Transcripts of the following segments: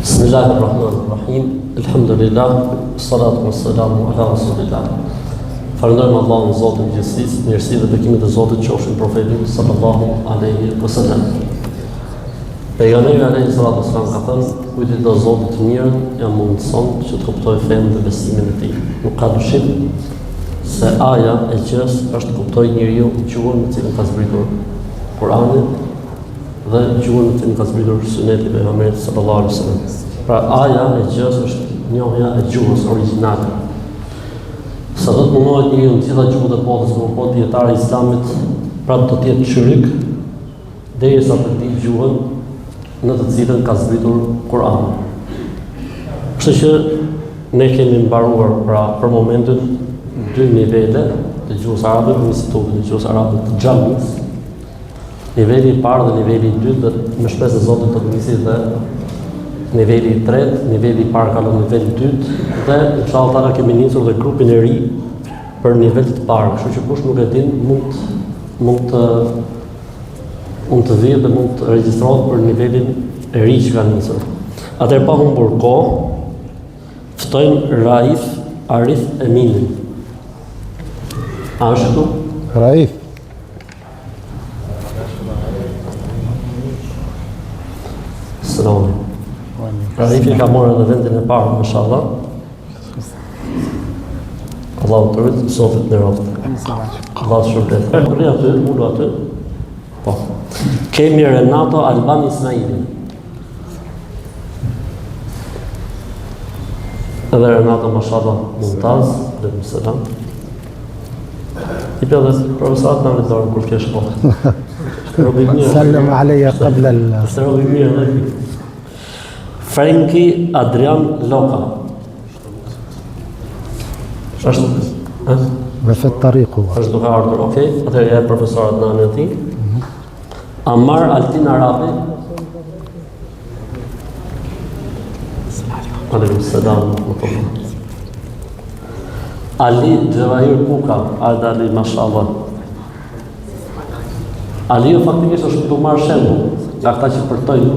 Bismillahirrahmanirrahim. Alhamdulillah, salatu wassalamu ala rasulillah. Falenderojmë Allahun Zotin e gjithësisë, mirësitë dhe bekimet e Zotit qofshin profetit sallallahu alaihi wasallam. Pejgamberi alaihi salatu wasallam ka thënë, kujt i do Zotit të mirë, ja mundson që të kuptojë fenë dhe besimin e tij. Nuk ka dyshim se aja e gjës është të kuptojë njeriu gjuhën me cilën ka zbritur Kurani dhe gjuhën me cilën ka zbritur Suneti i Pejgamberit sallallahu alaihi wasallam. Pra aja e gjës është njohja e gjuhës origjinale. Sa do të mundohet njeriu në gjitha gjuhët e botës, por dietarë e Islamit prapë do të jetë çyryk derisa të di gjuhën në të cilën ka zbritur Kurani. Kështu që ne kemi mbaruar pra për momentin 2 nivele të gjuhës arabe në Institutin e Gjuhës Arabe të Xhamis. Niveli i parë dhe niveli i dytë dhe me shpresë e Zotit do të nisi dhe niveli i tretë, niveli i parë kalon në niveli i dytë dhe inshallah kemi nisur dhe grupin e ri për nivel të parë, kështu që kush nuk e din mund të vijë dhe mund të regjistrohet për nivelin e ri që ka nisur. Atëherë pa humbur kohë, ftojmë Raif Arif Eminin. A është këtu? Raif. Selam. Raifi ka marrë edhe vendin e parë, mashallah. Allahu të rritë, Zotit në raftë. Allahu shërbet. Rri aty, ullu aty. Po. Kemi Renato Alban Ismailin. Edhe Renato, mashallah, Muntaz, alaykum selam. I për dhe profesorat në rritorën kur ke shkollë. سلم علي قبل Franki Adrian Loka. وفي الطريق هو Është duke ardhur, okay? Atëherë ja profesorat në anën e tij. Ammar Altin Arabi. Alaykum selam. Ali Gjevahir Kuka, Ali mashallah. Aliu faktikisht është të marrë shembull nga ata që përtojnë,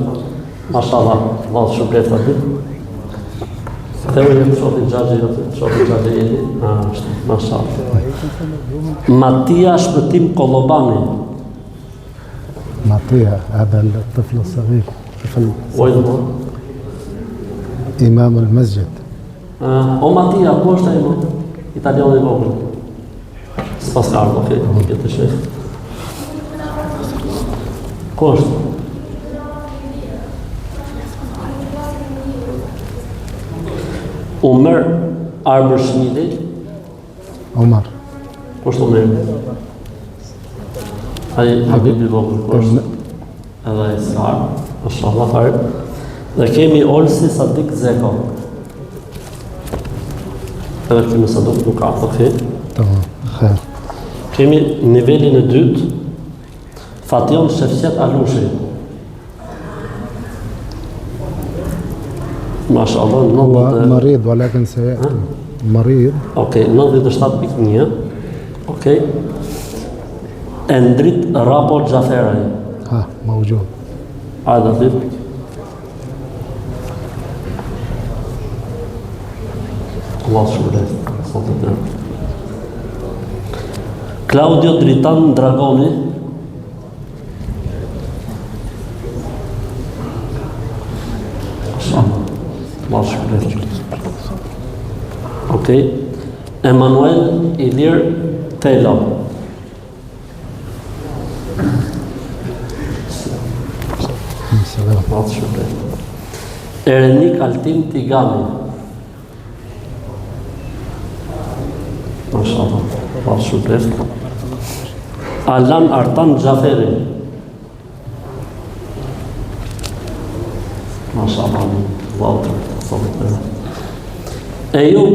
mashallah, vallë shpërblet aty. Dhe unë jam shoqi xhaxhi jeni, është, mashallah. Matia Shpëtim Kollobani. معطيها هذا الطفل الصغير طفل Ojë. إمام المسجد. O Matia, ku është ai më? Italian i vogël. S'pas ka ardhur, okay, nuk e të sheh. Ku është? Umer Arbërshmili. عمر. Ku është Umer? Ai Habib i vogël, ku është? Edhe ai Sar, mashallah fare. Dhe kemi Olsi Sadik Zeko. Edhe kemi Sadik nuk ka, okay. تمام خير. Kemi nivelin e dytë, Fation Shefqet Alushi. Mashallah, هو مريض ولكن سيأتي. مريض. Okay, 97.1. Okay. Endrit Rapo Xhaferaj. ها موجود. هذا طيب. Allah shpërblet. Claudio Dritan Dragoni. Allah shpërblet. Okay. Emanuel Ilir Telo. السلام. Allah shpërblet. Erenik Altin Tigani. Mashallah. Allah shpërblet. Alan Artan Xhaferi. Mashallah. Allah shpërblet. Ejub,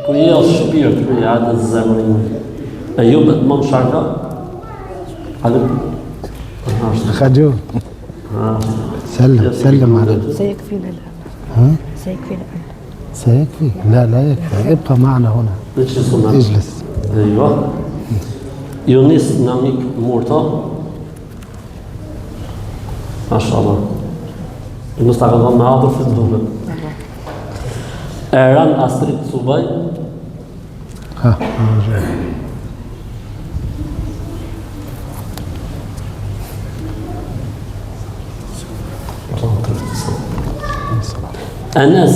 ku je o shpirt, ku je atë zemrin. Ejub e të mund sharka? Alim? خجول. سلم على. سيكفينا الآن. ها؟ سيكفينا الآن. سيكفي؟ لا يكفي، ابقى معنا هنا. اجلس. ايوه. يونس ناميك مورتا. ما شاء الله. Mos ta kanë dhënë me adër fit duket. Eran Astrid Subaj. Ha, موجود. Enes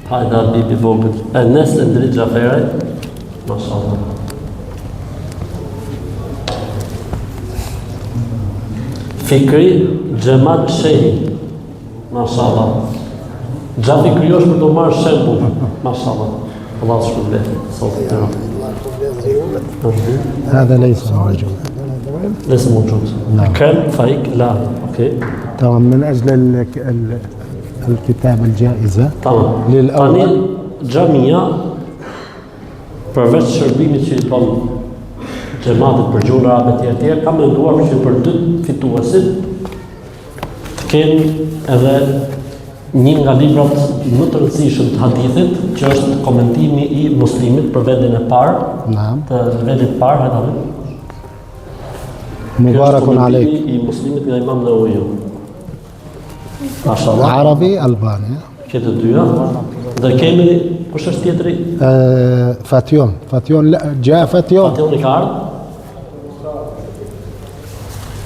Hajdar Bibi vogël. Enes Endrit Xhaferaj. Mashallah. Fikri Xhemal Shehi. Mashallah. Gjafi kryosh për të marrë shembull. Mashallah. Allah shpërblet. هذا ليس موجود. ليس موجود. نعم. كان فايك لا. اوكي. طبعا من اجل الكتاب الجائزه Tamam. للاول Tani xhamia përveç shërbimit që i bën xhamatit për gjuhën arabe të tjerë, ka menduar që për dy fituesit të kenë edhe një nga librat më të rëndësishëm të hadithit, që është komentimi i Muslimit për vendin e parë, نعم të vendit të parë, hajde. مبارك عليك. I Muslimit nga Imam Nawawi. Mashallah. عربي ألباني. Këtë dyja. Dhe kemi kush është tjetri? فاتيون لا جاء فاتيون. Fationi ka ardhur.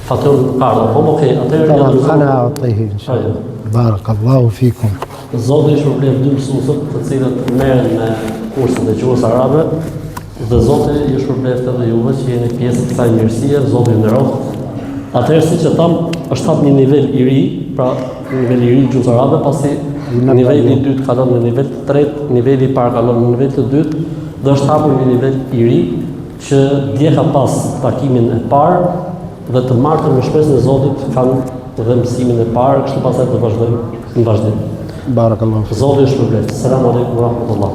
Fationi ka ardhur. Po okay, atëherë طبعا أنا أعطيه إن شاء الله. بارك الله فيكم. Zoti i shpërblet dy mësuesët të cilët merren me kurset e gjuhës arabe dhe Zoti ju shpërblet edhe juve që jeni pjesë të kësaj mirësie, Zoti ju nderoft. Atëherë siç e tham, është hap një nivel i ri, pra nivel i ri i gjuhës arabe, pasi niveli i dytë kalon në nivel të tretë, niveli i parë kalon në nivel të dytë dhe është hapur një nivel i ri që dje ka pas takimin e parë dhe të martën me shpresën e Zotit kanë dhe mësimin e parë, kështu pastaj të vazhdojmë në vazhdim. بارك الله فيكم. Zoti ju shpërblet. Selam aleikum wa rahmatullah.